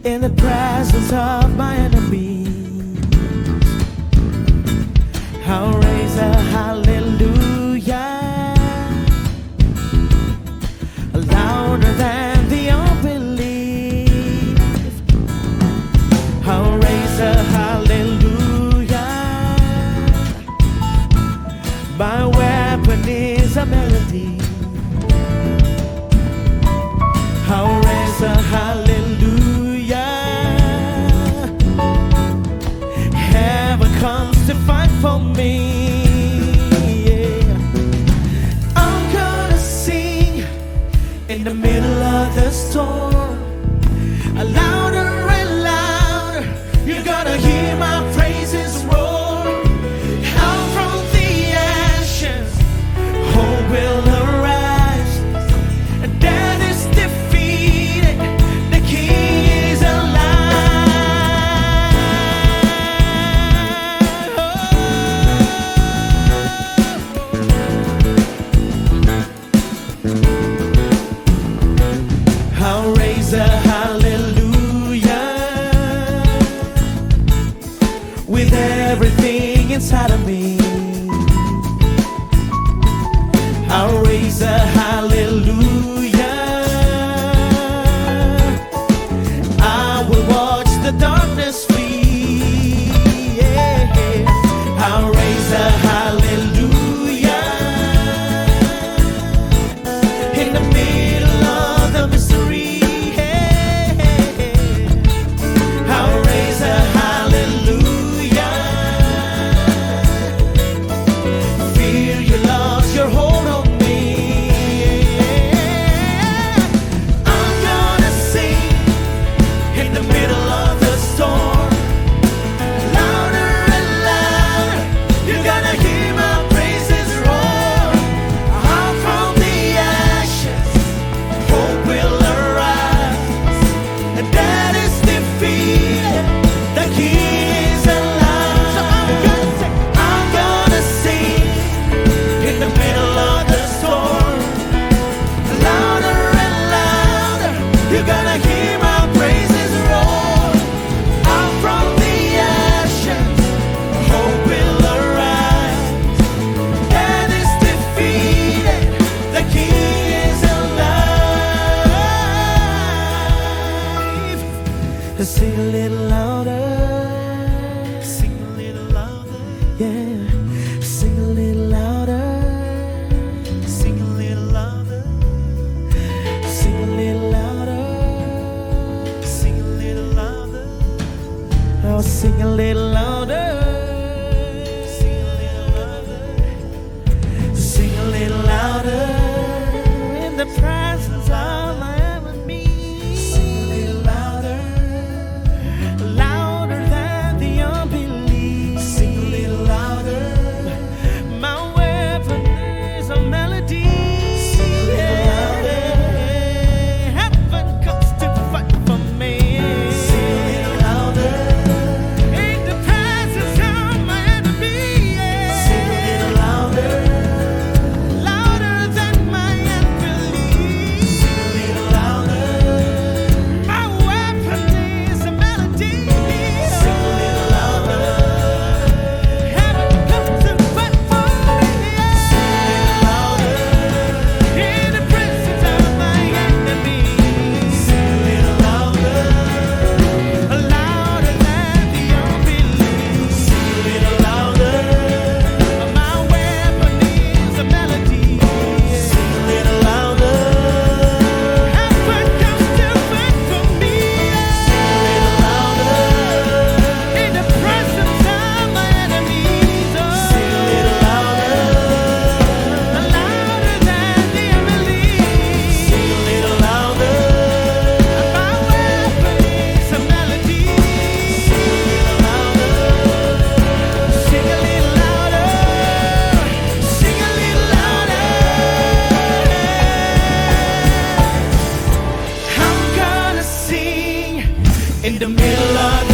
in the presence of my enemy. I'll raise a hallelujah louder than the unbelief. I'll raise a hallelujah. My weapon is a melody. I'll raise a hallelujah. Heaven comes to fight for me. Yeah. I'm gonna sing in the middle of the storm, louder and louder. You're gonna hear my praises roar. Out from the ashes, hope will arise. Death is defeated, the King is alive. I'll raise a hallelujah with everything inside of me. I'll raise a hallelujah. I will watch the darkness flee. Yeah. I'll raise a hallelujah in the middle of the mystery. Yeah. I'll raise a hallelujah. Fear you lost your hold on me. I'm gonna sing in the middle of the storm, louder and louder. You're gonna hear my praises roar. Out from the ashes, hope will arise. And that is defeated, the King is alive. So I'm gonna sing in the middle of the storm, louder and louder. You're gonna hear my praises roar. Out from the ashes, hope will arise. Death is defeated, the King is alive. Sing a little louder. Sing a little louder. Yeah. Sing a little louder. Sing a little louder. Sing a little louder. Sing a little louder. Oh, sing a little louder. Sing a little louder. Sing a little louder in the presence of my enemy. Sing a little louder, louder than the unbelief. Sing a little louder. My weapon is a melody. Sing a little louder. Heaven comes to fight for me. Sing a little louder. In the presence of my enemy. Sing a little louder. Louder than my unbelief. Sing a little louder. My weapon is a melody. Sing a little louder. Heaven comes to fight for me. Sing a little louder. In the presence of my enemy. Sing a little louder. Louder than the unbelief. Sing a little louder. My weapon is a melody. Sing a little louder. Heaven comes to fight for me. Sing a little louder. In the presence of my enemies. Sing a little louder. Louder than the unbelief. Sing a little louder. My weapon is a melody. Sing a little louder. Sing a little louder. Sing a little louder. I'm gonna sing in the middle of